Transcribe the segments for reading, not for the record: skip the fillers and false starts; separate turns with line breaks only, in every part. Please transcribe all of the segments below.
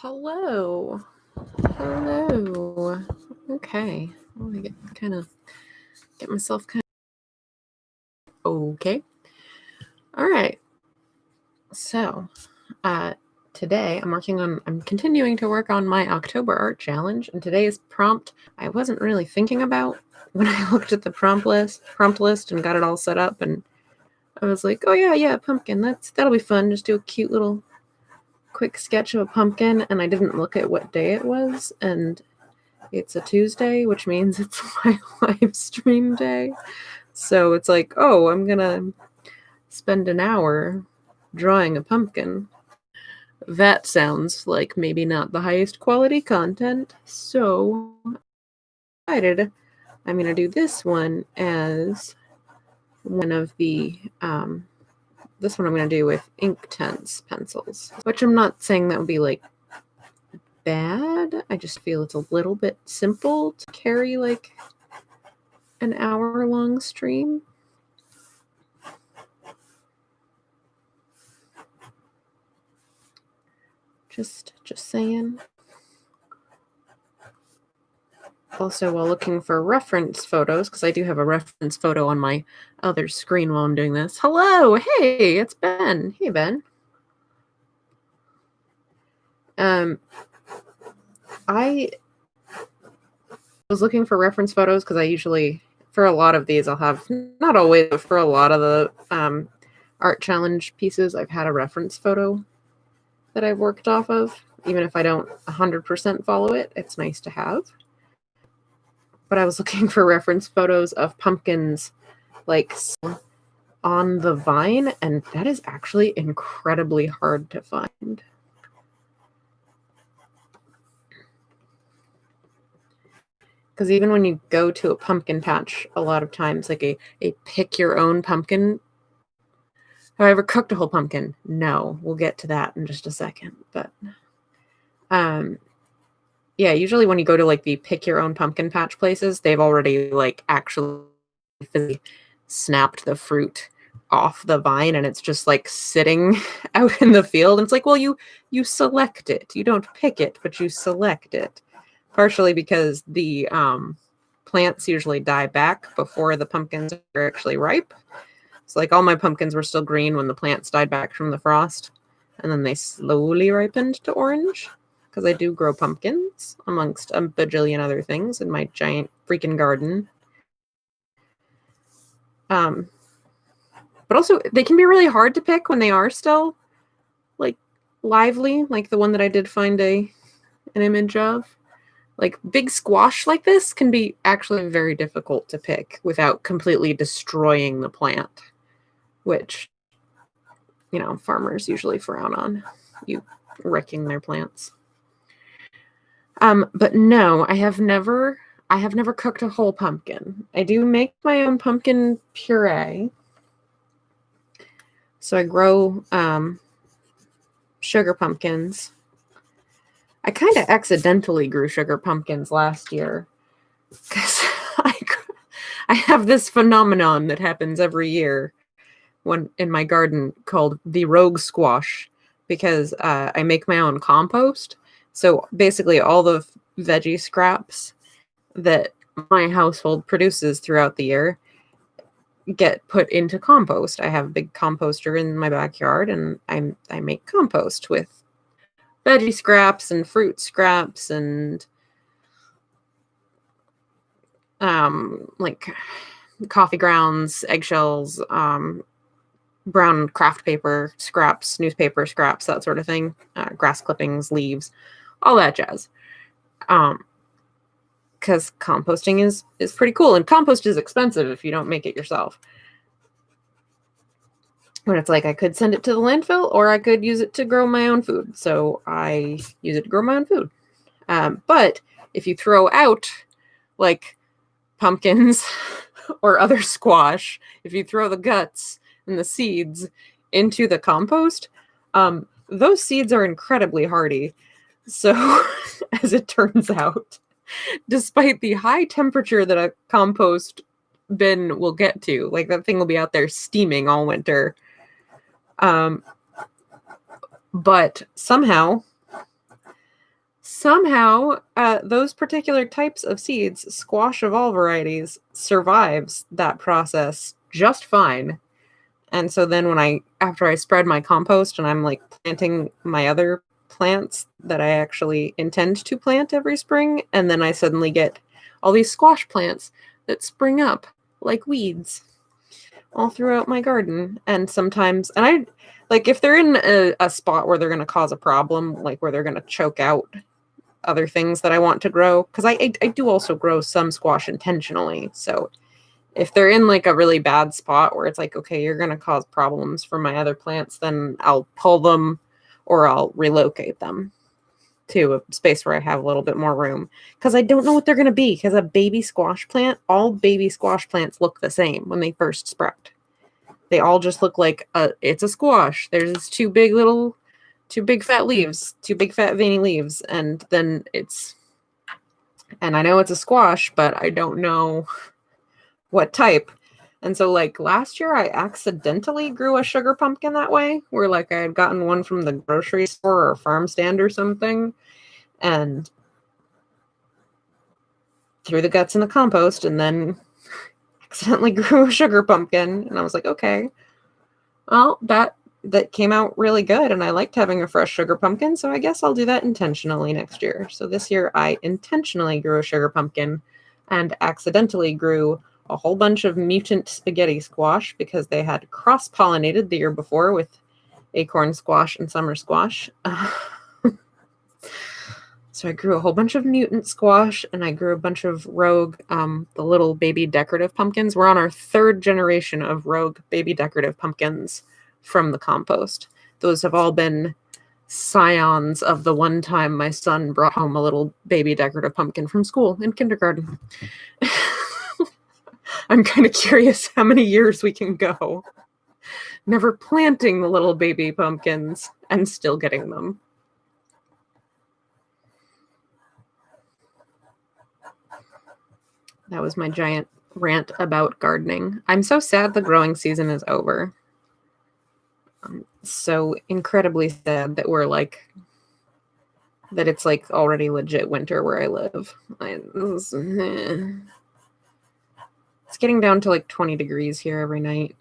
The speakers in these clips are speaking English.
Hello. Hello. Okay. Let me get myself okay. All right. So, today I'm continuing to work on my October art challenge, and today's prompt I wasn't really thinking about when I looked at the prompt list and got it all set up, and I was like, oh yeah, pumpkin. That'll be fun. Just do a cute little quick sketch of a pumpkin, and I didn't look at what day it was, and it's a Tuesday, which means it's my live stream day. So it's like, oh, I'm gonna spend an hour drawing a pumpkin. That sounds like maybe not the highest quality content, so I decided I'm gonna do this one as one of the this one I'm gonna do with Inktense pencils, which I'm not saying that would be like bad. I just feel it's a little bit simple to carry like an hour-long stream. Just saying. Also, while looking for reference photos, because I do have a reference photo on my other screen while I'm doing this. Hello, hey, it's Ben. Hey, Ben. I was looking for reference photos because I usually, for a lot of these, I'll have, not always, but for a lot of the art challenge pieces, I've had a reference photo that I've worked off of. Even if I don't 100% follow it, it's nice to have. But I was looking for reference photos of pumpkins like on the vine, and that is actually incredibly hard to find. Because even when you go to a pumpkin patch, a lot of times, like a pick your own pumpkin. Have I ever cooked a whole pumpkin? No, we'll get to that in just a second. But yeah, usually when you go to like the pick your own pumpkin patch places, they've already like actually snapped the fruit off the vine, and it's just like sitting out in the field. And it's like, well, you select it. You don't pick it, but you select it. Partially because the plants usually die back before the pumpkins are actually ripe. So like all my pumpkins were still green when the plants died back from the frost, and then they slowly ripened to orange. Because I do grow pumpkins amongst a bajillion other things in my giant freaking garden. But also, they can be really hard to pick when they are still like lively, like the one that I did find an image of. Like big squash like this can be actually very difficult to pick without completely destroying the plant, which, you know, farmers usually frown on, you wrecking their plants. But no, I have never cooked a whole pumpkin. I do make my own pumpkin puree. So I grow sugar pumpkins. I kind of accidentally grew sugar pumpkins last year because I have this phenomenon that happens every year in my garden called the rogue squash, because I make my own compost. So basically all the veggie scraps that my household produces throughout the year get put into compost. I have a big composter in my backyard, and I make compost with veggie scraps and fruit scraps and like coffee grounds, eggshells, brown craft paper scraps, newspaper scraps, that sort of thing, grass clippings, leaves, all that jazz. Because composting is pretty cool, and compost is expensive if you don't make it yourself. When it's like, I could send it to the landfill, or I could use it to grow my own food. So I use it to grow my own food. But if you throw out like pumpkins or other squash, if you throw the guts and the seeds into the compost, those seeds are incredibly hardy. So as it turns out, despite the high temperature that a compost bin will get to, like that thing will be out there steaming all winter. But somehow somehow those particular types of seeds, squash of all varieties, survives that process just fine. And so then after I spread my compost and I'm like planting my other plants that I actually intend to plant every spring, and then I suddenly get all these squash plants that spring up like weeds all throughout my garden. And sometimes, and I like if they're in a spot where they're going to cause a problem, like where they're going to choke out other things that I want to grow, because I do also grow some squash intentionally. So if they're in like a really bad spot where it's like, okay, you're going to cause problems for my other plants, then I'll pull them or I'll relocate them to a space where I have a little bit more room, because I don't know what they're going to be. Because a baby squash plant, all baby squash plants look the same when they first sprout. They all just look like it's a squash. There's two big fat leaves, two big fat veiny leaves, and then and I know it's a squash, but I don't know what type. And so like last year I accidentally grew a sugar pumpkin that way, where like I had gotten one from the grocery store or farm stand or something, and threw the guts in the compost, and then accidentally grew a sugar pumpkin. And I was like, okay, well, that came out really good, and I liked having a fresh sugar pumpkin, so I guess I'll do that intentionally next year. So this year I intentionally grew a sugar pumpkin and accidentally grew a whole bunch of mutant spaghetti squash, because they had cross-pollinated the year before with acorn squash and summer squash. So I grew a whole bunch of mutant squash, and I grew a bunch of rogue, the little baby decorative pumpkins. We're on our third generation of rogue baby decorative pumpkins from the compost. Those have all been scions of the one time my son brought home a little baby decorative pumpkin from school in kindergarten. I'm kind of curious how many years we can go never planting the little baby pumpkins and still getting them. That was my giant rant about gardening. I'm so sad the growing season is over. I'm so incredibly sad that it's like already legit winter where I live. It's getting down to like 20 degrees here every night.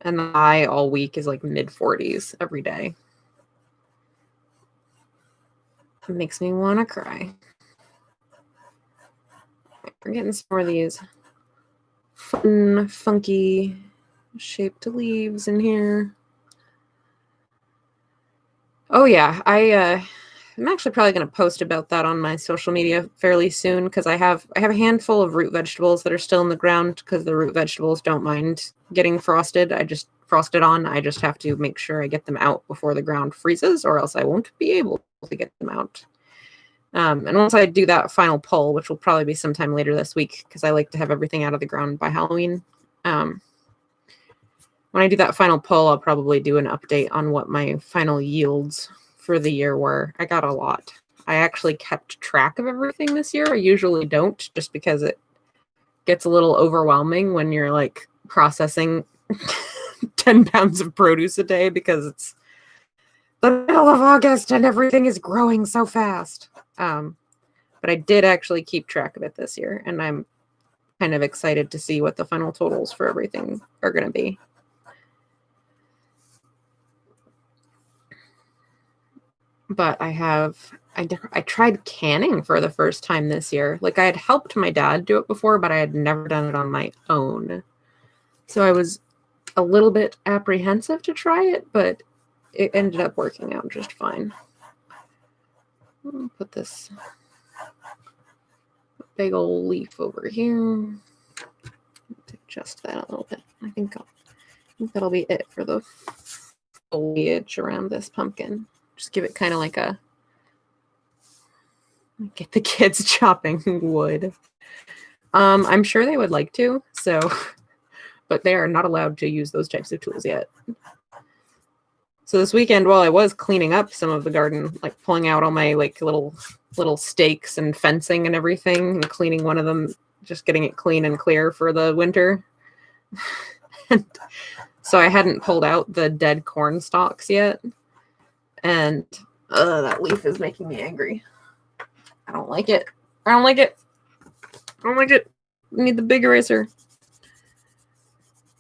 And the high all week is like mid 40s every day. It makes me want to cry. We're getting some more of these fun, funky shaped leaves in here. Oh yeah, I'm actually probably going to post about that on my social media fairly soon, because I have a handful of root vegetables that are still in the ground, because the root vegetables don't mind getting frosted. I just frost it on. I just have to make sure I get them out before the ground freezes, or else I won't be able to get them out. And once I do that final pull, which will probably be sometime later this week, because I like to have everything out of the ground by Halloween. When I do that final pull, I'll probably do an update on what my final yields for the year were. I got a lot. I actually kept track of everything this year. I usually don't, just because it gets a little overwhelming when you're like processing 10 pounds of produce a day, because it's the middle of August and everything is growing so fast. But I did actually keep track of it this year, and I'm kind of excited to see what the final totals for everything are going to be. But I tried canning for the first time this year. Like, I had helped my dad do it before, but I had never done it on my own. So I was a little bit apprehensive to try it, but it ended up working out just fine. I'll put this big old leaf over here. Adjust that a little bit. I think that'll be it for the foliage around this pumpkin. Just give it kind of like get the kids chopping wood. I'm sure they would like to, but they are not allowed to use those types of tools yet. So this weekend, while I was cleaning up some of the garden, like pulling out all my like little stakes and fencing and everything, and cleaning one of them, just getting it clean and clear for the winter. And so I hadn't pulled out the dead corn stalks yet. And That leaf is making me angry. I don't like it. I don't like it. I don't like it. I need the big eraser.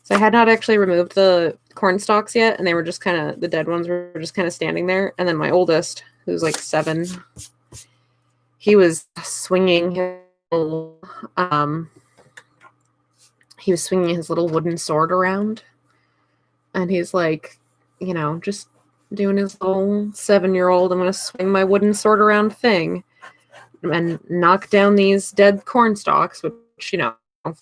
So I had not actually removed the corn stalks yet, and they were just kind of, the dead ones were just kind of standing there. And then my oldest, who's like 7, he was swinging his little, wooden sword around, and he's like, just doing his little 7-year-old, I'm going to swing my wooden sword around thing and knock down these dead corn stalks, which,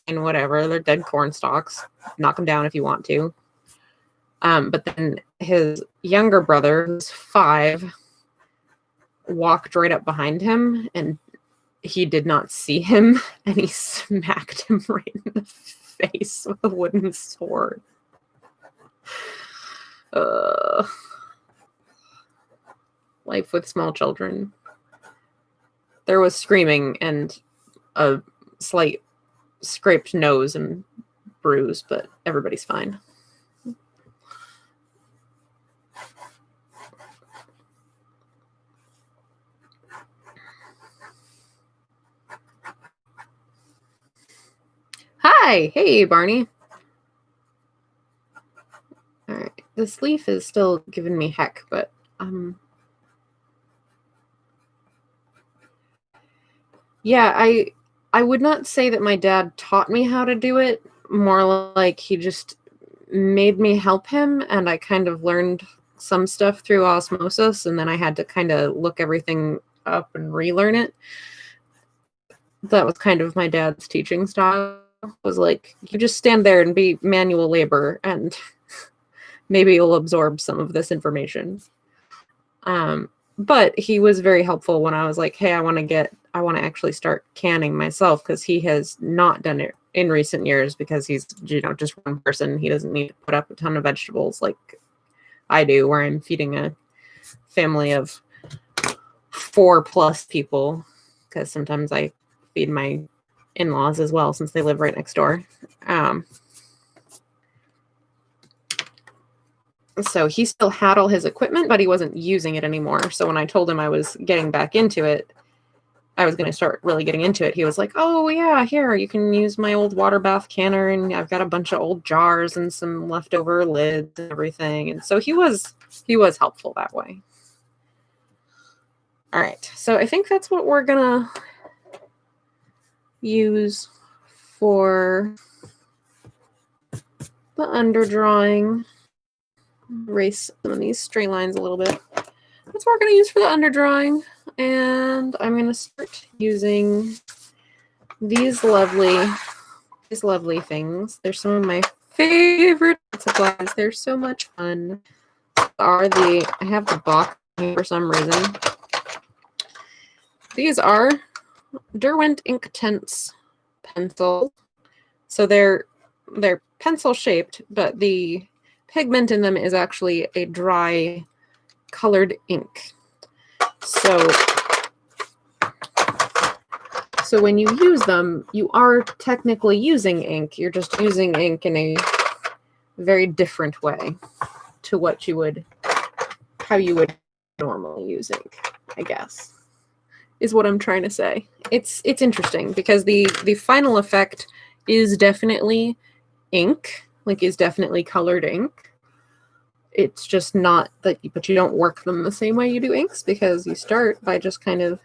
and whatever, they're dead corn stalks. Knock them down if you want to. But then his younger brother, who's 5, walked right up behind him, and he did not see him, and he smacked him right in the face with a wooden sword. Life with small children. There was screaming and a slight scraped nose and bruise, but everybody's fine. Hi! Hey, Barney. Alright, this leaf is still giving me heck, but yeah, I would not say that my dad taught me how to do it. More like he just made me help him, and I kind of learned some stuff through osmosis, and then I had to kind of look everything up and relearn it. That was kind of my dad's teaching style. Was like, you just stand there and be manual labor, and maybe you'll absorb some of this information. But he was very helpful when I was like, hey, I want to actually start canning myself, because he has not done it in recent years because he's, just one person. He doesn't need to put up a ton of vegetables like I do, where I'm feeding a family of 4+ people, because sometimes I feed my in-laws as well, since they live right next door. So he still had all his equipment, but he wasn't using it anymore. So when I told him I was getting back into it, I was going to start really getting into it, he was like, oh yeah, here, you can use my old water bath canner, and I've got a bunch of old jars and some leftover lids and everything. And so he was helpful that way. All right, so I think that's what we're gonna use for the underdrawing. Erase some of these straight lines a little bit. That's what we're going to use for the underdrawing. And I'm going to start using these lovely things. They're some of my favorite supplies. They're so much fun. I have the box here for some reason. These are Derwent Inktense pencils. So they're pencil shaped, but the pigment in them is actually a dry colored ink. So when you use them, you are technically using ink. You're just using ink in a very different way to how you would normally use ink, I guess, is what I'm trying to say. It's interesting because the final effect is definitely ink, is definitely colored ink. It's just not that, but you don't work them the same way you do inks, because you start by just kind of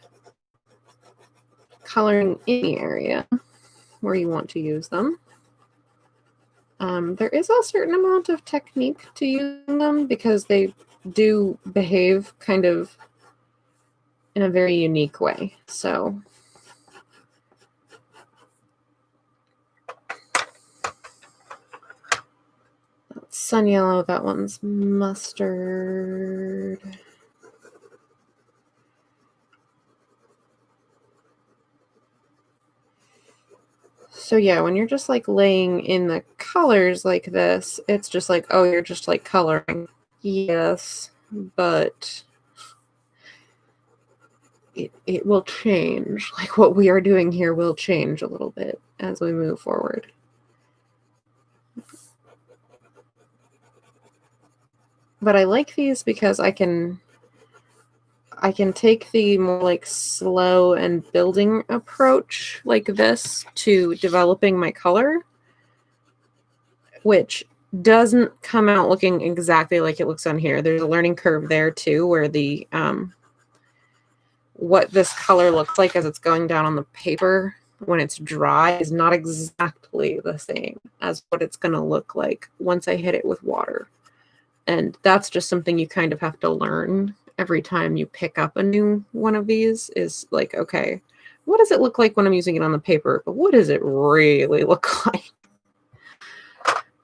coloring any area where you want to use them. There is a certain amount of technique to using them, because they do behave kind of in a very unique way. So that's sun yellow, that one's mustard. So yeah, when you're just laying in the colors like this, it's just like, oh, you're just coloring. Yes, but it will change. What we are doing here will change a little bit as we move forward. But I like these because I can I can take the more like slow and building approach like this to developing my color, which doesn't come out looking exactly like it looks on here. There's a learning curve there too, where the what this color looks like as it's going down on the paper when it's dry is not exactly the same as what it's going to look like once I hit it with water. And that's just something you kind of have to learn every time you pick up a new one of these, is like, okay, what does it look like when I'm using it on the paper? But what does it really look like?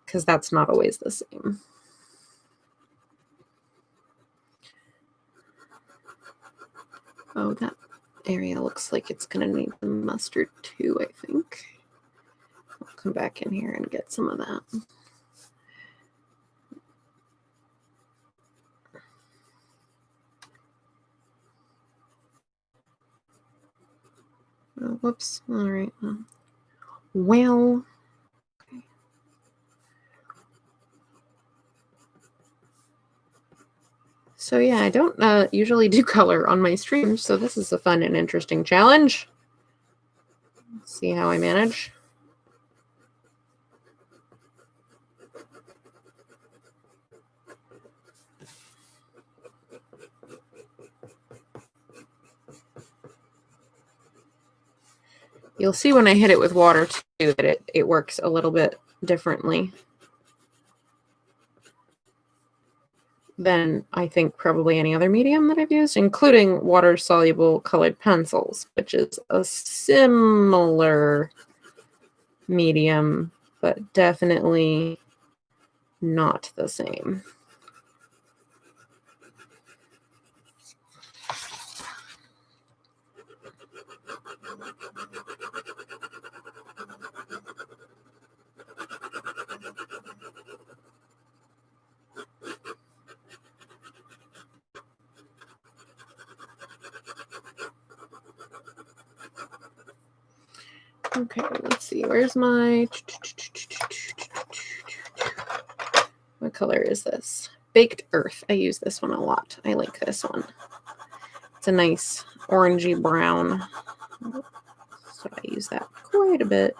Because that's not always the same. Oh, that area looks like it's going to need some mustard too, I think. I'll come back in here and get some of that. Oh, whoops. All right. Well, okay. So yeah, I don't usually do color on my streams, so this is a fun and interesting challenge. Let's see how I manage. You'll see when I hit it with water too that it works a little bit differently than I think probably any other medium that I've used, including water-soluble colored pencils, which is a similar medium, but definitely not the same. Okay, let's see. Where's my... What color is this? Baked Earth. I use this one a lot. I like this one. It's a nice orangey brown. So I use that quite a bit.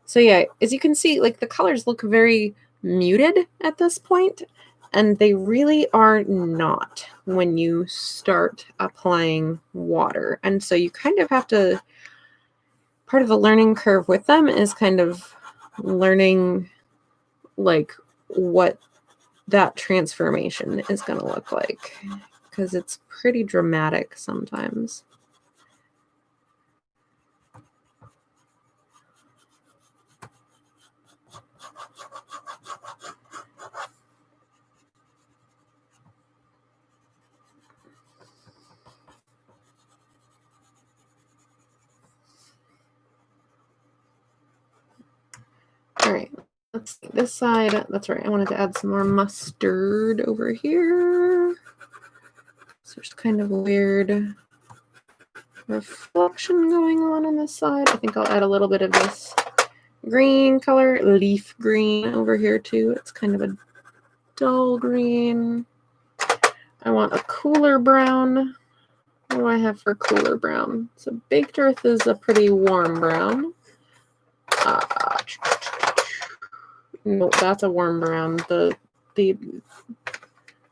So yeah, as you can see, like the colors look very muted at this point, and they really are not when you start applying water. And so you kind of have to, part of the learning curve with them is kind of learning like what that transformation is going to look like, because it's pretty dramatic sometimes. All right, let's see this side. That's right. I wanted to add some more mustard over here. So there's kind of a weird reflection going on this side. I think I'll add a little bit of this green color, leaf green over here too. It's kind of a dull green. I want a cooler brown. What do I have for cooler brown? So Baked Earth is a pretty warm brown. No, that's a warm brown. The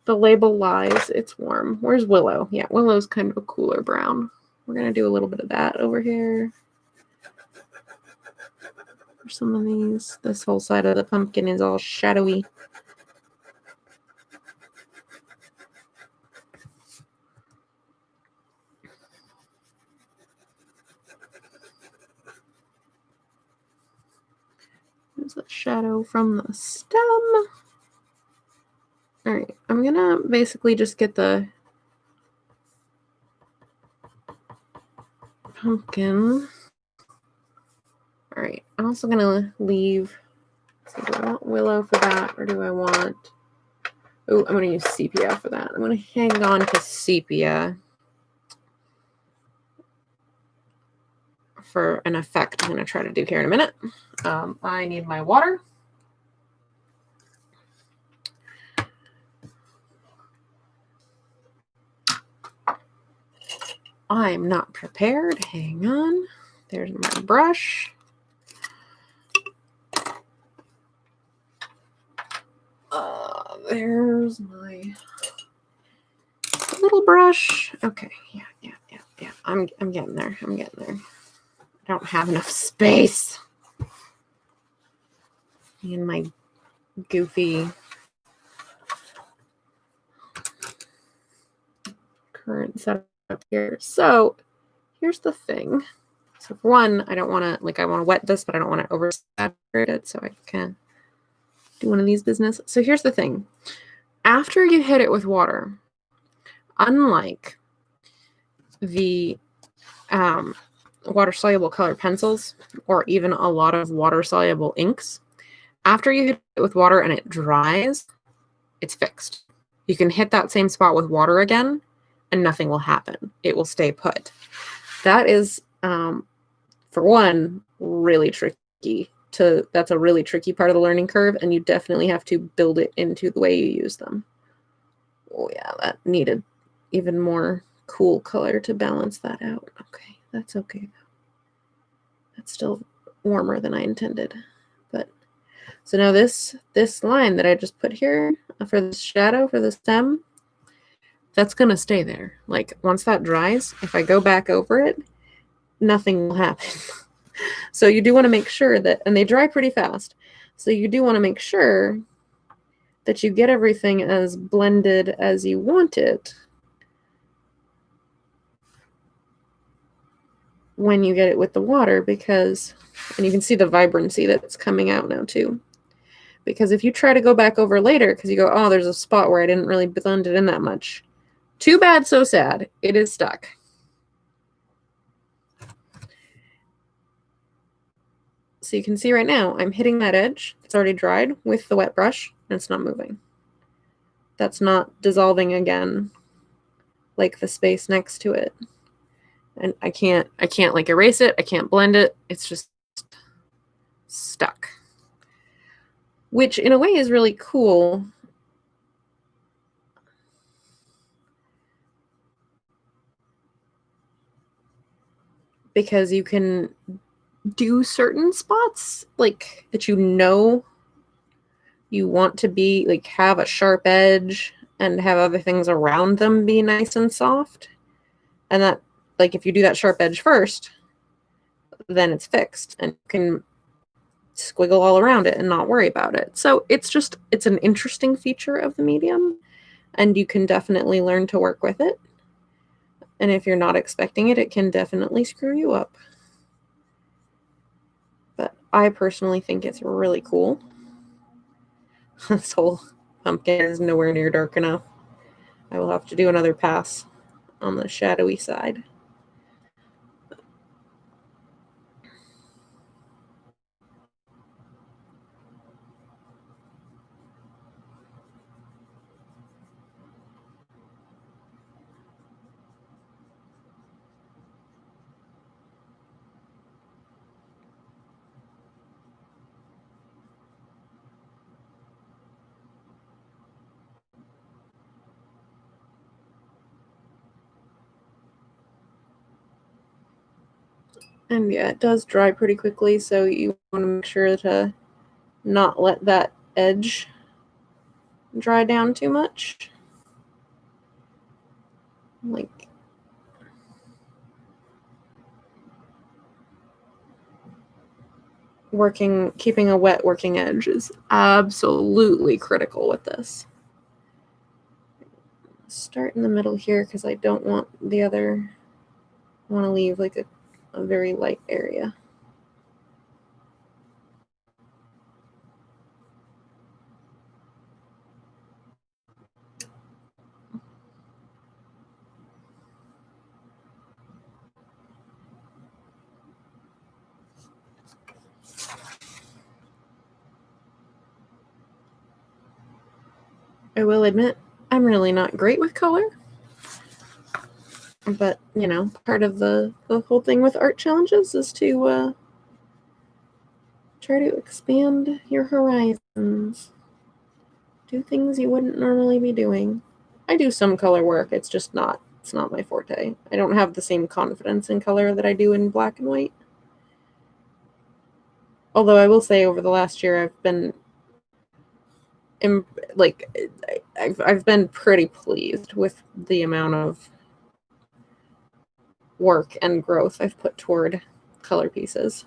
label lies. It's warm. Where's Willow? Yeah, Willow's kind of a cooler brown. We're going to do a little bit of that over here. For some of these. This whole side of the pumpkin is all shadowy. There's a shadow from the stem. All right, I'm going to basically just get the pumpkin. All right, I'm also going to leave. So do I want Willow for that, or do I want... Oh, I'm going to use sepia for that. I'm going to hang on to sepia for an effect I'm going to try to do here in a minute. I need my water. I'm not prepared. Hang on. There's my brush. There's my little brush. Okay, yeah. I'm getting there. I don't have enough space. And my goofy current setup here. So here's the thing. So for one, I don't want to, I want to wet this, but I don't want to oversaturate it. So I can do one of these business. So here's the thing. After you hit it with water, unlike the water-soluble colored pencils or even a lot of water-soluble inks, after you hit it with water and it dries, it's fixed. You can hit that same spot with water again and nothing will happen. It will stay put. That is, for one, really tricky. That's a really tricky part of the learning curve, and you definitely have to build it into the way you use them. Oh yeah, that needed even more cool color to balance that out. Okay, that's okay. That's still warmer than I intended. But so now this line that I just put here for the shadow, for the stem, that's going to stay there. Like once that dries, if I go back over it, nothing will happen. So you do want to make sure that, and they dry pretty fast, so you do want to make sure that you get everything as blended as you want it when you get it with the water, because, and you can see the vibrancy that's coming out now too. Because if you try to go back over later, because you go, oh, there's a spot where I didn't really blend it in that much. Too bad, so sad. It is stuck. So you can see right now, I'm hitting that edge. It's already dried with the wet brush, and it's not moving. That's not dissolving again, like the space next to it. And I can't like erase it. I can't blend it. It's just stuck. Which in a way is really cool. Because you can do certain spots like that you want to be like have a sharp edge and have other things around them be nice and soft, and that like if you do that sharp edge first, then it's fixed and you can squiggle all around it and not worry about it. So it's an interesting feature of the medium, and you can definitely learn to work with it, and if you're not expecting it, it can definitely screw you up. But I personally think it's really cool. This whole pumpkin is nowhere near dark enough. I will have to do another pass on the shadowy side. And yeah, it does dry pretty quickly, so you want to make sure to not let that edge dry down too much. Like, keeping a wet working edge is absolutely critical with this. Start in the middle here because I don't want the other, I want to leave like a very light area. I will admit, I'm really not great with color. But, you know, part of the whole thing with art challenges is to try to expand your horizons. Do things you wouldn't normally be doing. I do some color work. It's just not It's not my forte. I don't have the same confidence in color that I do in black and white. Although I will say over the last year I've been I've been pretty pleased with the amount of work and growth I've put toward color pieces.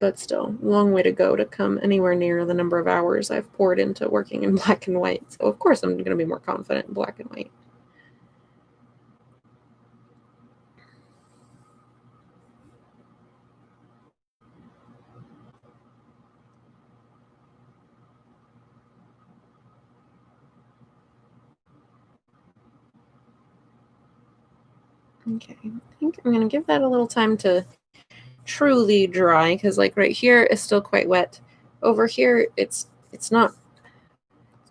But still, long way to go to come anywhere near the number of hours I've poured into working in black and white. So of course I'm going to be more confident in black and white. Okay, I think I'm going to give that a little time to truly dry, because like right here is still quite wet. Over here it's not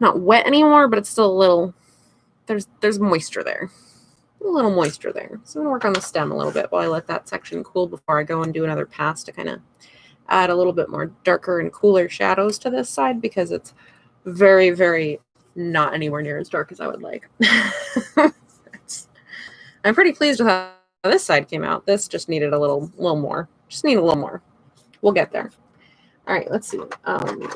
wet anymore, but it's still a little, there's moisture there. A little moisture there. So I'm going to work on the stem a little bit while I let that section cool before I go and do another pass to kind of add a little bit more darker and cooler shadows to this side, because it's very, very not anywhere near as dark as I would like. I'm pretty pleased with how this side came out. This just needed a little more. Just need a little more. We'll get there. All right, let's see. Well,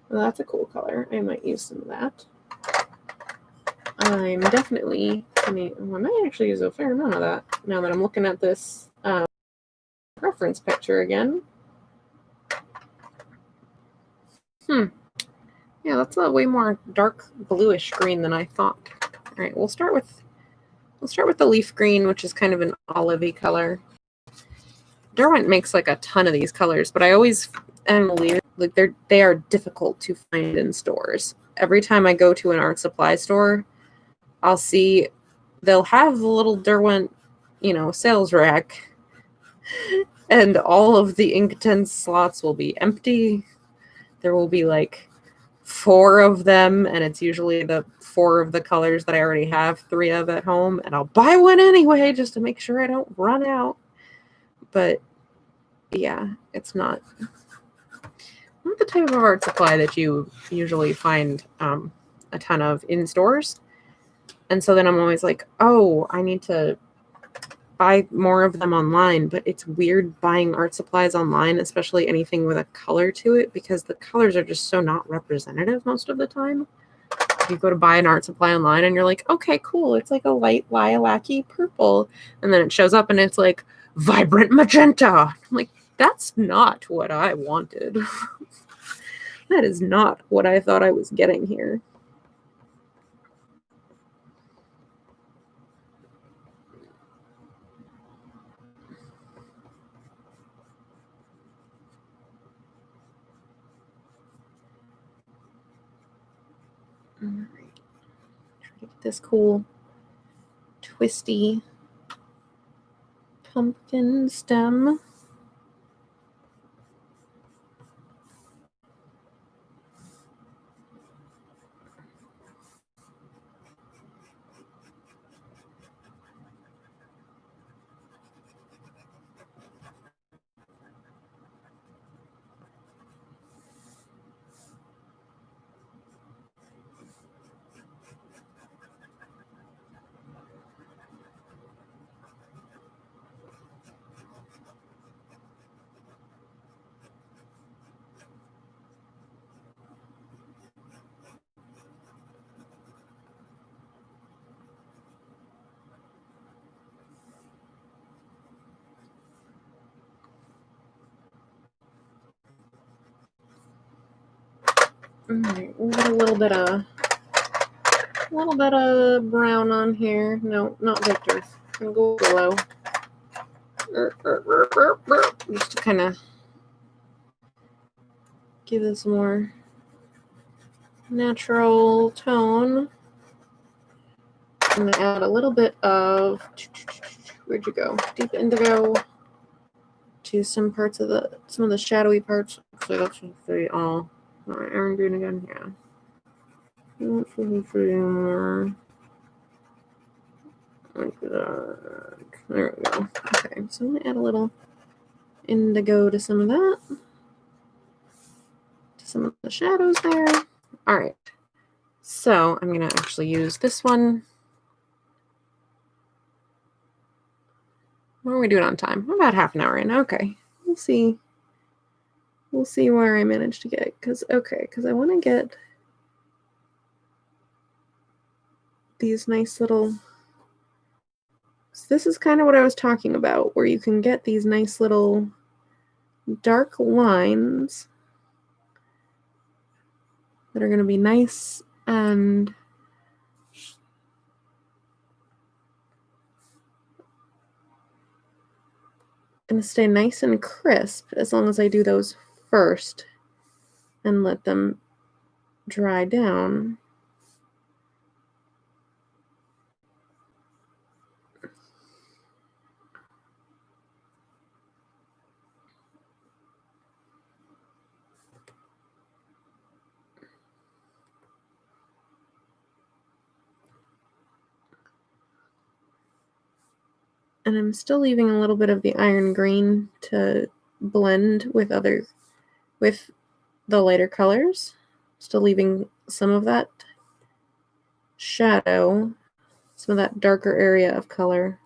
that's a cool color. I might use some of that. I'm definitely, I might actually use a fair amount of that now that I'm looking at this reference picture again. Yeah, that's a way more dark bluish green than I thought. All right, we'll start with the leaf green, which is kind of an olivey color. Derwent makes like a ton of these colors, but I always am weird. Like they are difficult to find in stores. Every time I go to an art supply store, I'll see they'll have the little Derwent, sales rack, and all of the Inktense slots will be empty. There will be like 4 of them, and it's usually the 4 of the colors that I already have 3 of at home, and I'll buy one anyway just to make sure I don't run out. But yeah, it's not the type of art supply that you usually find a ton of in stores. And so then I'm always like, oh, I need to buy more of them online. But it's weird buying art supplies online, especially anything with a color to it, because the colors are just so not representative most of the time. You go to buy an art supply online and you're like, okay, cool, it's like a light lilac-y purple. And then it shows up and it's like vibrant magenta. I'm like, that's not what I wanted. That is not what I thought I was getting here. All right. Try to get this cool, twisty pumpkin stem. All right, we'll get a little bit of brown on here. No, not Victor. I'm going to go below. Just to kind of give this more natural tone. I'm going to add a little bit of, where'd you go? Deep indigo to some of the shadowy parts. So that's pretty all. All right, iron green again. Yeah. That's pretty more. Like that. There we go. Okay, so I'm gonna add a little indigo to some of that, to some of the shadows there. All right, so I'm going to actually use this one. What are we doing on time? We're about half an hour in. Okay, we'll see. We'll see where I manage to get, because I want to get these nice little, so this is kind of what I was talking about, where you can get these nice little dark lines that are going to be nice and going to stay nice and crisp as long as I do those first and let them dry down. And I'm still leaving a little bit of the iron green to blend with the lighter colors. Still leaving some of that shadow, some of that darker area of color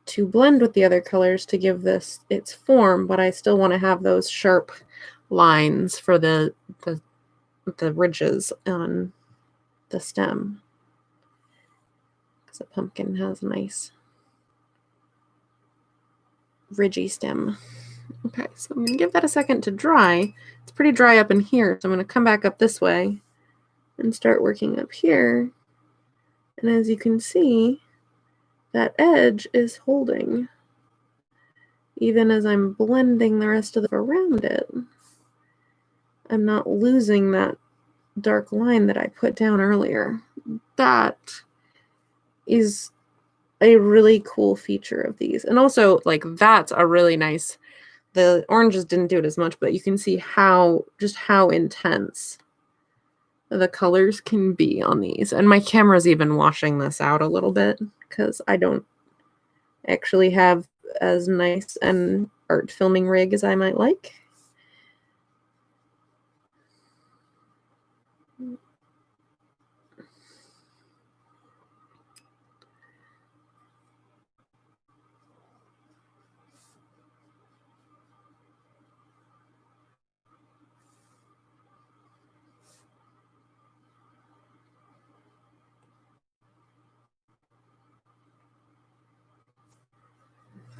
to blend with the other colors to give this its form, but I still want to have those sharp lines for the ridges on the stem, because the pumpkin has a nice ridgy stem. Okay, so I'm going to give that a second to dry. It's pretty dry up in here, so I'm going to come back up this way and start working up here. And as you can see, that edge is holding. Even as I'm blending the rest of around it, I'm not losing that dark line that I put down earlier. That is a really cool feature of these. And also, like, that's a really nice, the oranges didn't do it as much, but you can see how intense the colors can be on these. And my camera's even washing this out a little bit because I don't actually have as nice an art filming rig as I might like.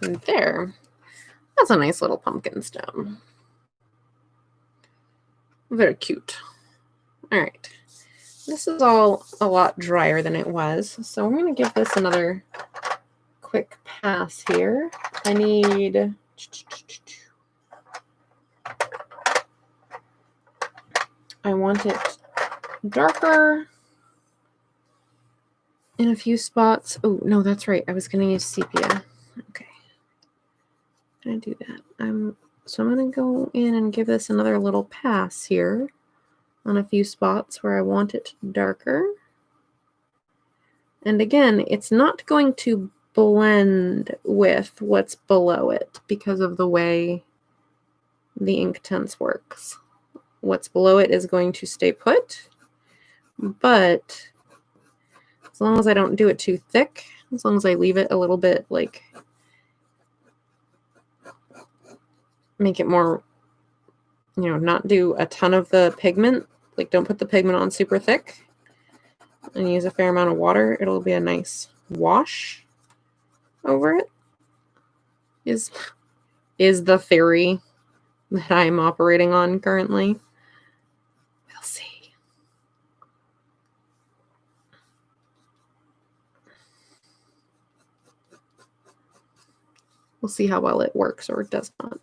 And there, that's a nice little pumpkin stem. Very cute. All right, this is all a lot drier than it was, so I'm going to give this another quick pass here. I want it darker in a few spots. Oh, no, that's right. I was going to use sepia. Okay. Can I do that? So I'm going to go in and give this another little pass here on a few spots where I want it darker. And again, it's not going to blend with what's below it because of the way the Inktense works. What's below it is going to stay put, but as long as I don't do it too thick, as long as I leave it a little bit, like, make it more, not do a ton of the pigment, like don't put the pigment on super thick, and use a fair amount of water, it'll be a nice wash over it, is the theory that I'm operating on currently. We'll see. We'll see how well it works or it does not.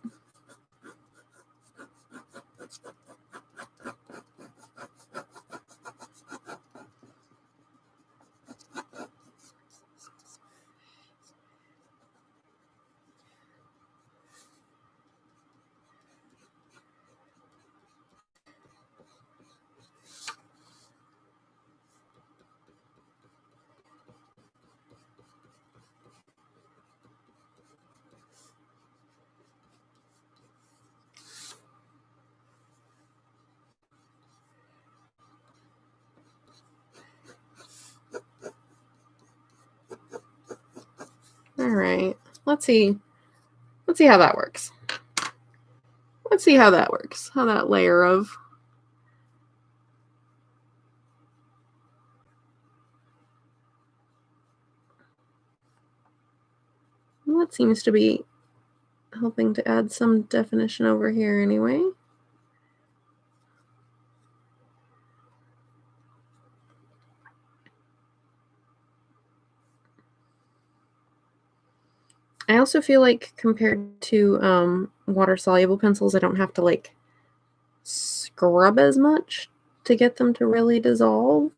right, let's see how that works. Let's see how that works, how that layer of that seems to be helping to add some definition over here anyway. I also feel like compared to water-soluble pencils, I don't have to like scrub as much to get them to really dissolve.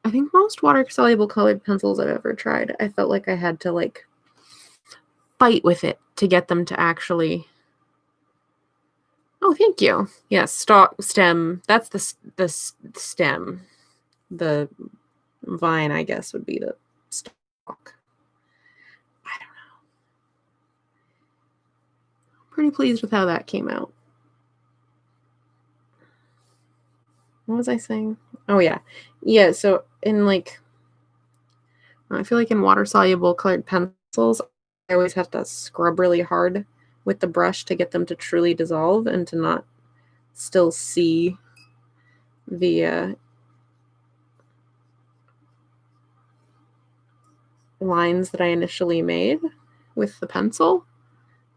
I think most water-soluble colored pencils I've ever tried, I felt like I had to like fight with it to get them to actually... Oh, thank you. Yes, stem. That's the stem. The vine, I guess, would be the stalk. I don't know. Pretty pleased with how that came out. What was I saying? Oh, yeah. Yeah, so in like... I feel like in water-soluble colored pencils, I always have to scrub really hard with the brush to get them to truly dissolve and to not still see the lines that I initially made with the pencil.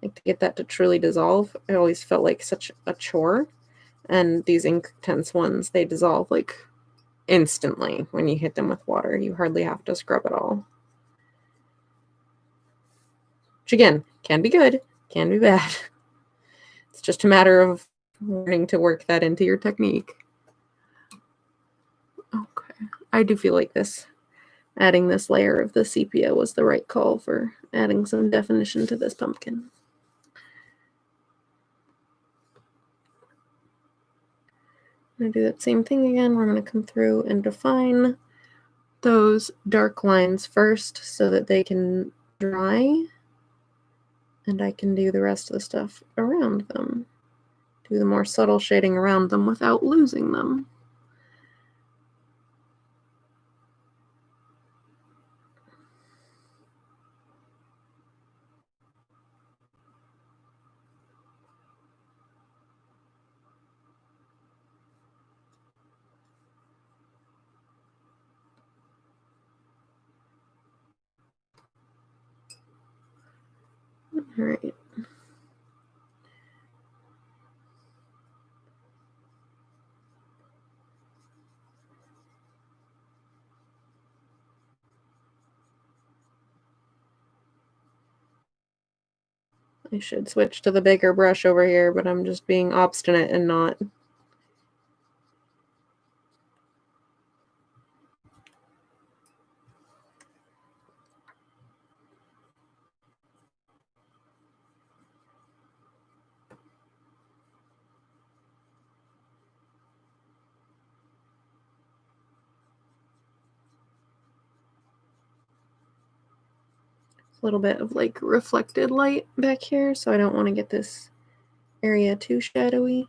Like to get that to truly dissolve, I always felt like such a chore. And these Inktense ones, they dissolve like instantly when you hit them with water. You hardly have to scrub at all. Which again, can be good, can be bad. It's just a matter of learning to work that into your technique. Okay, I do feel like adding this layer of the sepia was the right call for adding some definition to this pumpkin. I'm going to do that same thing again. We're going to come through and define those dark lines first so that they can dry, and I can do the rest of the stuff around them. Do the more subtle shading around them without losing them. All right. I should switch to the bigger brush over here, but I'm just being obstinate and not. A little bit of like reflected light back here, so I don't want to get this area too shadowy.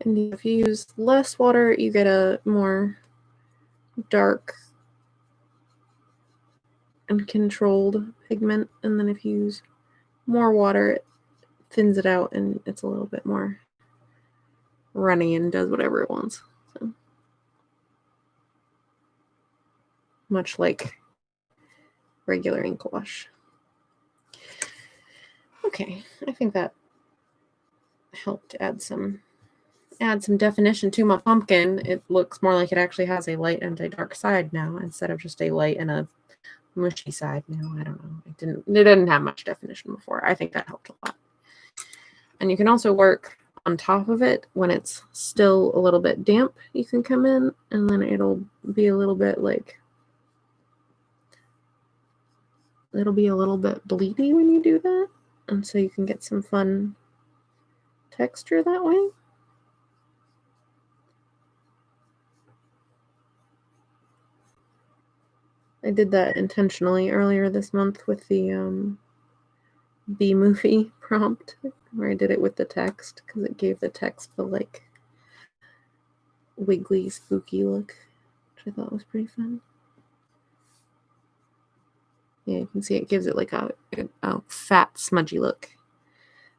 And if you use less water, you get a more dark and controlled pigment, and then if you use more water, it thins it out and it's a little bit more runny and does whatever it wants. So, much like regular ink wash. Okay, I think that helped add some definition to my pumpkin. It looks more like it actually has a light and a dark side now instead of just a light and a mushy side now. I don't know. It didn't have much definition before. I think that helped a lot. And you can also work on top of it when it's still a little bit damp. You can come in and then it'll be a little bit like, it'll be a little bit bleedy when you do that. And so you can get some fun texture that way. I did that intentionally earlier this month with the B-movie prompt, where I did it with the text, because it gave the text the, like, wiggly, spooky look, which I thought was pretty fun. Yeah, you can see it gives it like a fat, smudgy look.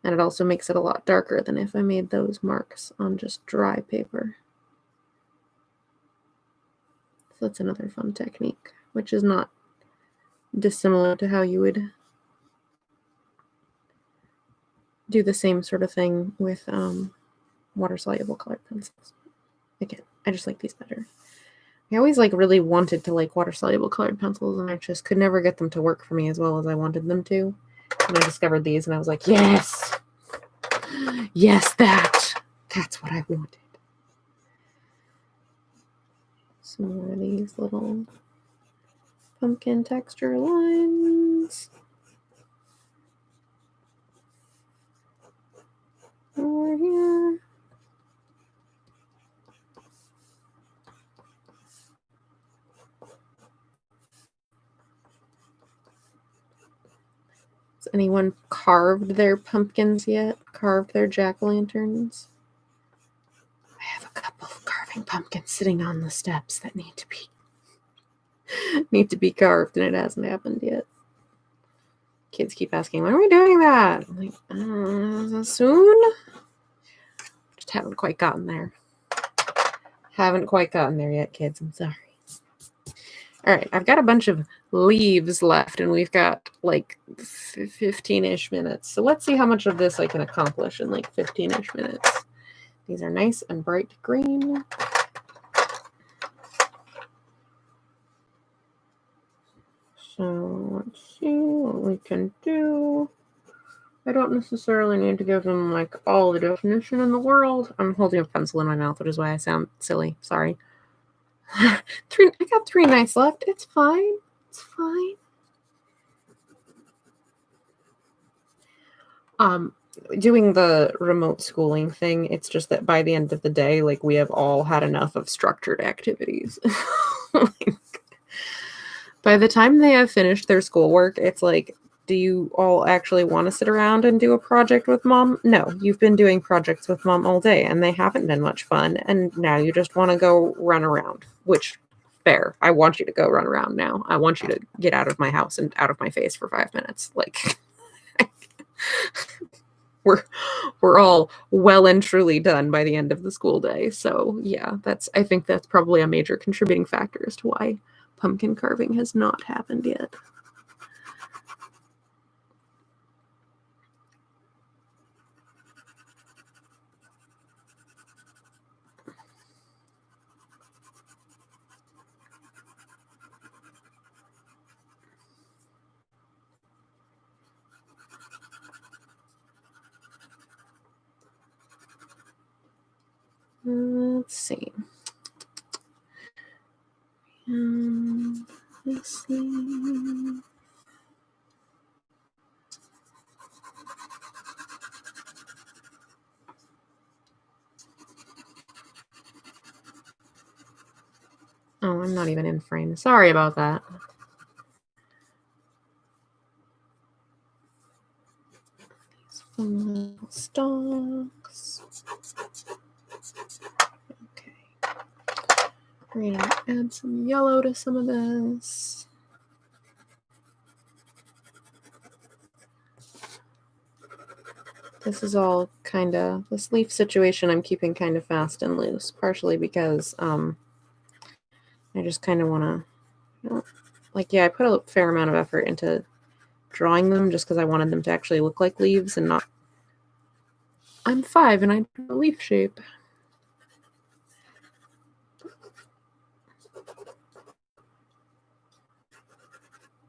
And it also makes it a lot darker than if I made those marks on just dry paper. So that's another fun technique, which is not dissimilar to how you would do the same sort of thing with water-soluble colored pencils. Again, I just like these better. I always like really wanted to like water-soluble colored pencils, and I just could never get them to work for me as well as I wanted them to. And I discovered these, and I was like, yes! Yes, that's what I wanted. Some more of these little pumpkin texture lines. Over here. Has anyone carved their pumpkins yet? Carved their jack-o'-lanterns? I have a couple of carving pumpkins sitting on the steps that need to be carved, and it hasn't happened yet. Kids keep asking, when are we doing that? I'm like, soon? Just haven't quite gotten there. Haven't quite gotten there yet, kids. I'm sorry. All right, I've got a bunch of leaves left, and we've got like 15-ish minutes. So let's see how much of this I can accomplish in like 15-ish minutes. These are nice and bright green. So let's see what we can do. I don't necessarily need to give them like all the definition in the world. I'm holding a pencil in my mouth, which is why I sound silly. Sorry. I got 3 nights left. It's fine. It's fine. Doing the remote schooling thing, it's just that by the end of the day, like, we have all had enough of structured activities. Like, by the time they have finished their schoolwork, it's like, do you all actually want to sit around and do a project with mom? No, you've been doing projects with mom all day, and they haven't been much fun, and now you just want to go run around, which, fair. I want you to go run around now. I want you to get out of my house and out of my face for 5 minutes. Like, we're all well and truly done by the end of the school day. So yeah, I think that's probably a major contributing factor as to why pumpkin carving has not happened yet. Let's see. Let's see. Oh, I'm not even in frame. Sorry about that. These fun little stalks. Okay. We're gonna add some yellow to some of this. This is all kind of, this leaf situation I'm keeping kind of fast and loose, partially because I just kind of want to, like, yeah, I put a fair amount of effort into drawing them just because I wanted them to actually look like leaves and not, I'm 5 and I drew a leaf shape.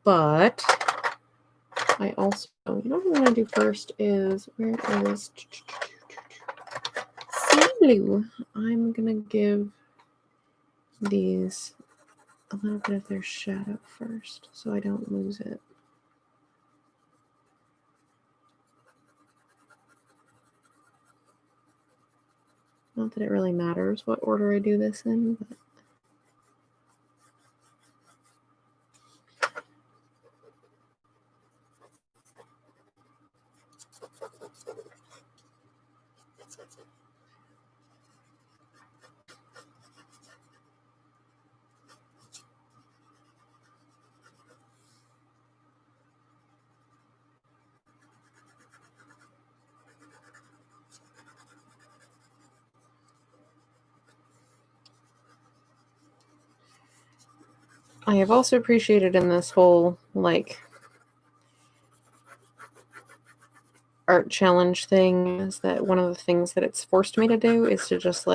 But I also, you know what I'm going to do first is, where is sea blue? I'm going to give these a little bit of their shadow first so I don't lose it. Not that it really matters what order I do this in, but I have also appreciated in this whole, like, art challenge thing is that one of the things that it's forced me to do is to just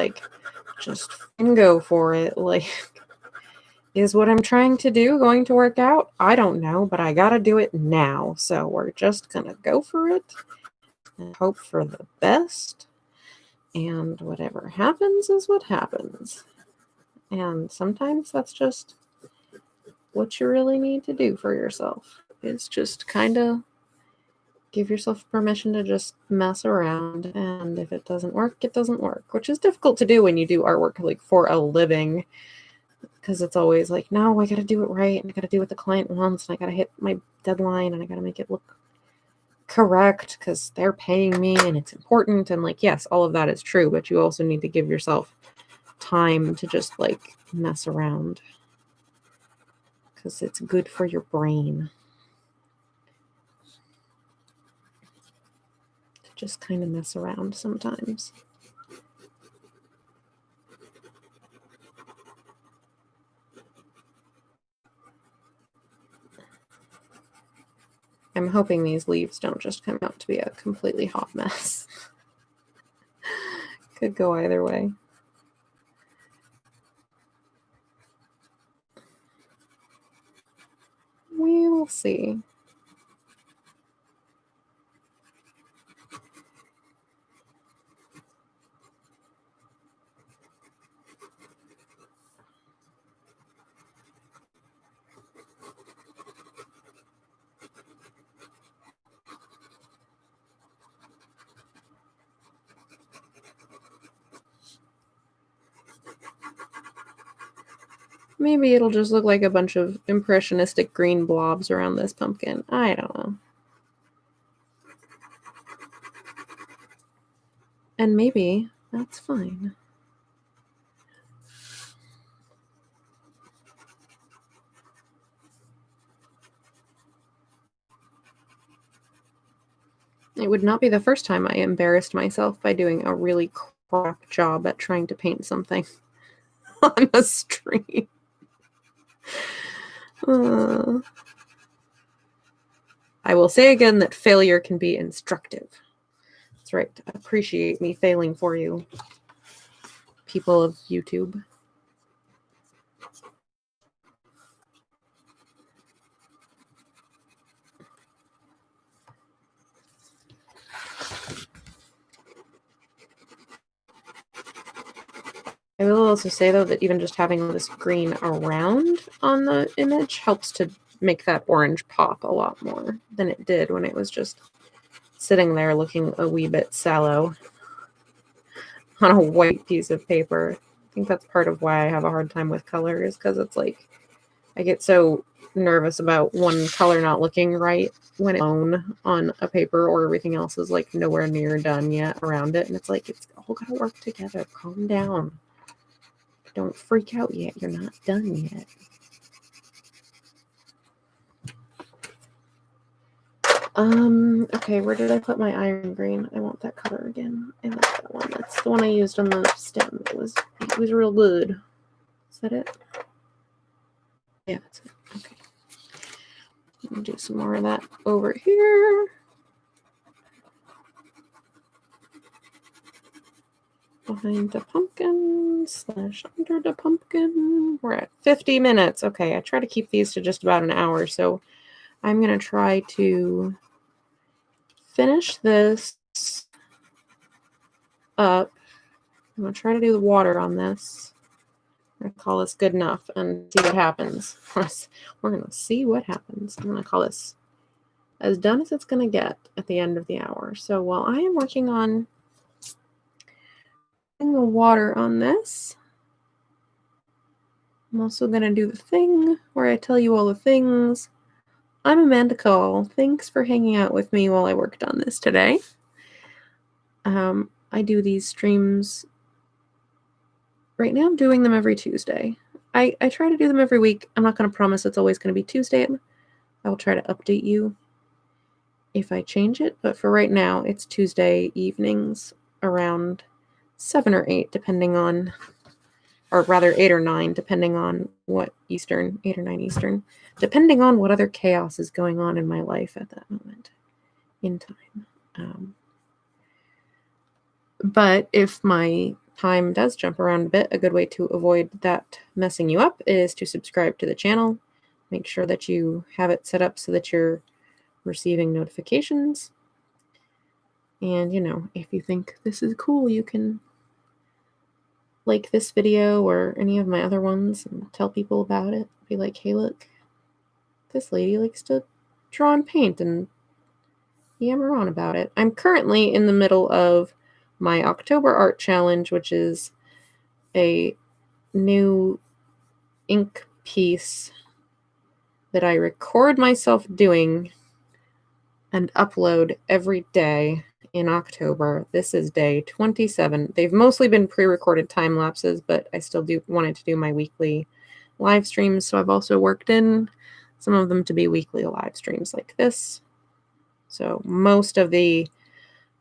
go for it. Like, is what I'm trying to do going to work out? I don't know, but I gotta do it now. So we're just gonna go for it and hope for the best. And whatever happens is what happens. And sometimes that's just what you really need to do for yourself, is just kind of give yourself permission to just mess around. And if it doesn't work, it doesn't work, which is difficult to do when you do artwork like for a living, because it's always like, no, I got to do it right, and I got to do what the client wants, and I got to hit my deadline, and I got to make it look correct because they're paying me and it's important. And like, yes, all of that is true, but you also need to give yourself time to just like mess around, because it's good for your brain to just kind of mess around sometimes. I'm hoping these leaves don't just come out to be a completely hot mess. Could go either way. We will see. Maybe it'll just look like a bunch of impressionistic green blobs around this pumpkin. I don't know. And maybe that's fine. It would not be the first time I embarrassed myself by doing a really crap job at trying to paint something on a stream. I will say again that failure can be instructive. That's right. Appreciate me failing for you, people of YouTube. I will also say, though, that even just having this green around on the image helps to make that orange pop a lot more than it did when it was just sitting there looking a wee bit sallow on a white piece of paper. I think that's part of why I have a hard time with color, is because it's like I get so nervous about one color not looking right when it's alone on a paper, or everything else is like nowhere near done yet around it. And it's like, it's all got to work together. Calm down. Don't freak out yet. You're not done yet. Okay, where did I put my iron green? I want that color again. I like that one. That's the one I used on the stem. It was real good. Is that it? Yeah, that's it. Okay. Let me do some more of that over here. Behind the pumpkin / under the pumpkin. We're at 50 minutes. Okay, I try to keep these to just about an hour, so I'm going to try to finish this up. I'm going to try to do the water on this. I'm going to call this good enough and see what happens. We're going to see what happens. I'm going to call this as done as it's going to get at the end of the hour. So while I am working on the water on this, I'm also going to do the thing where I tell you all the things. I'm Amanda Cole. Thanks for hanging out with me while I worked on this today. I do these streams. Right now I'm doing them every Tuesday. I try to do them every week. I'm not going to promise it's always going to be Tuesday. I will try to update you if I change it, but for right now it's Tuesday evenings around 7 or 8, depending on or rather 8 or 9, depending on what Eastern, 8 or 9 Eastern, depending on what other chaos is going on in my life at that moment in time. But if my time does jump around a bit, a good way to avoid that messing you up is to subscribe to the channel. Make sure that you have it set up so that you're receiving notifications. And, you know, if you think this is cool, you can like this video or any of my other ones and tell people about it. Be like, hey, look, this lady likes to draw and paint, and yammer on about it. I'm currently in the middle of my October art challenge, which is a new ink piece that I record myself doing and upload every day in October. This is day 27. They've mostly been pre-recorded time lapses, but I still wanted to do my weekly live streams, so I've also worked in some of them to be weekly live streams like this. So most of the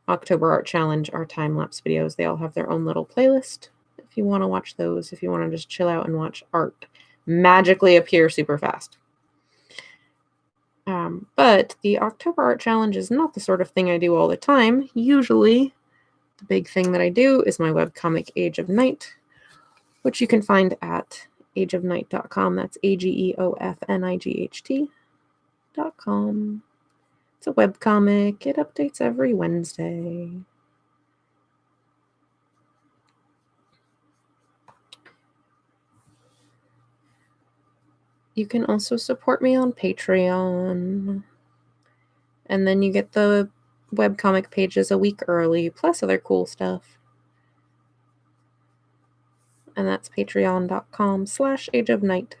October Art Challenge are time-lapse videos. They all have their own little playlist if you want to watch those, if you want to just chill out and watch art magically appear super fast. But the October Art Challenge is not the sort of thing I do all the time. Usually, the big thing that I do is my webcomic Age of Night, which you can find at ageofnight.com. That's AGEOFNIGHT.com. It's a webcomic. It updates every Wednesday. You can also support me on Patreon. And then you get the webcomic pages a week early, plus other cool stuff. And that's patreon.com/ageofnight.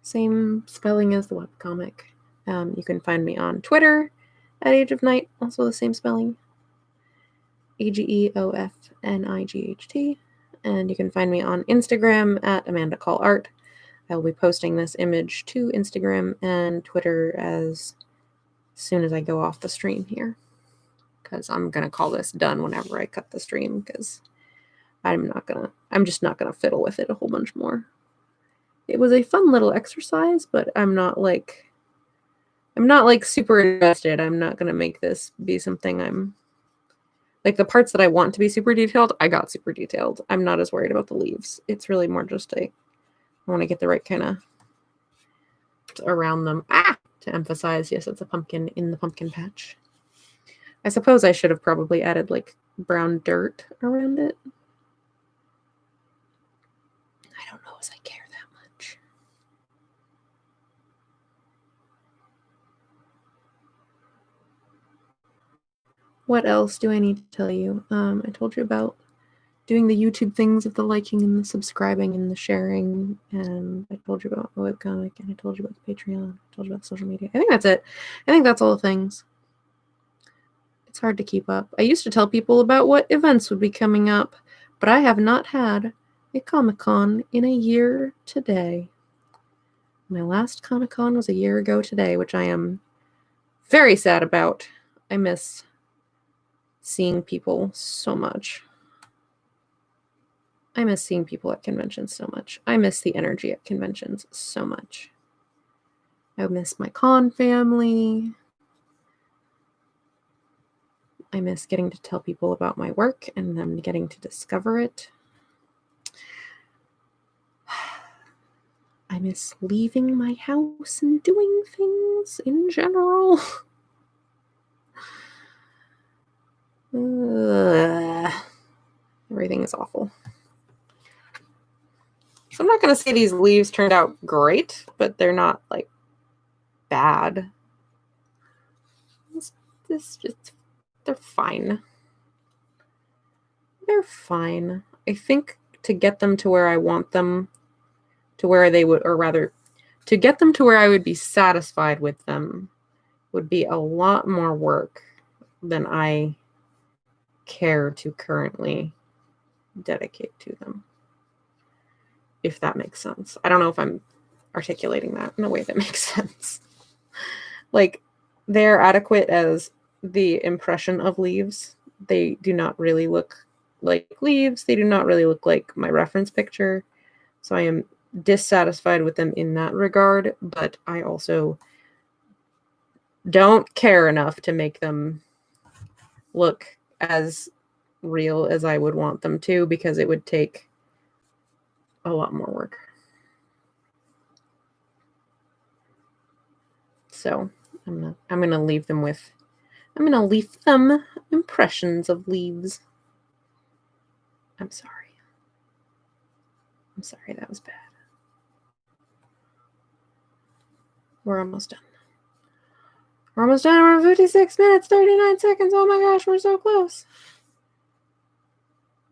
Same spelling as the webcomic. You can find me on Twitter at Age of Night, also the same spelling. AGEOFNIGHT. And you can find me on Instagram at Amanda Call Art. I will be posting this image to Instagram and Twitter as soon as I go off the stream here, because I'm gonna call this done whenever I cut the stream, because I'm just not gonna fiddle with it a whole bunch more. It was a fun little exercise, but I'm not like super invested. I'm not gonna make this be something I'm like, the parts that I want to be super detailed, I got super detailed. I'm not as worried about the leaves. It's really more just I want to get the right kind of around them. To emphasize, yes, it's a pumpkin in the pumpkin patch. I suppose I should have probably added like brown dirt around it. I don't know as I care that much. What else do I need to tell you? I told you about doing the YouTube things of the liking and the subscribing and the sharing, and I told you about the webcomic, and I told you about the Patreon, I told you about social media. I think that's it. I think that's all the things. It's hard to keep up. I used to tell people about what events would be coming up, but I have not had a Comic-Con in a year today. My last Comic-Con was a year ago today, which I am very sad about. I miss seeing people so much. I miss seeing people at conventions so much. I miss the energy at conventions so much. I miss my con family. I miss getting to tell people about my work and them getting to discover it. I miss leaving my house and doing things in general. Everything is awful. So I'm not going to say these leaves turned out great, but they're not like bad. They're fine. They're fine. I think to get them to where I want them, to where they would, or rather, to get them to where I would be satisfied with them would be a lot more work than I care to currently dedicate to them. If that makes sense. I don't know if I'm articulating that in a way that makes sense. Like, they're adequate as the impression of leaves. They do not really look like leaves. They do not really look like my reference picture. So I am dissatisfied with them in that regard, but I also don't care enough to make them look as real as I would want them to, because it would take a lot more work. So I'm gonna leave them with, I'm gonna leave them impressions of leaves. I'm sorry. I'm sorry, that was bad. We're almost done. We're almost done. We're 56 minutes, 39 seconds. Oh my gosh, we're so close.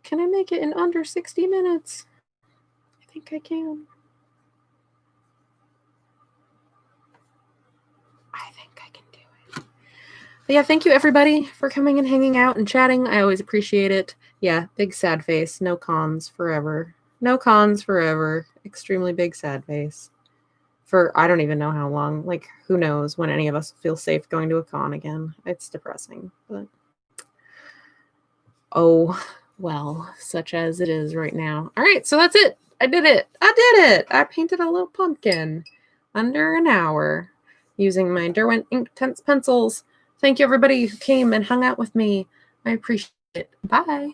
Can I make it in under 60 minutes? I think I can. I think I can do it. But yeah, thank you everybody for coming and hanging out and chatting. I always appreciate it. Yeah, big sad face. No cons forever. No cons forever. Extremely big sad face. For I don't even know how long. Like, who knows when any of us feel safe going to a con again. It's depressing, but oh well, such as it is right now. All right, so that's it. I did it. I painted a little pumpkin under an hour using my Derwent Inktense pencils. Thank you everybody who came and hung out with me. I appreciate it. Bye.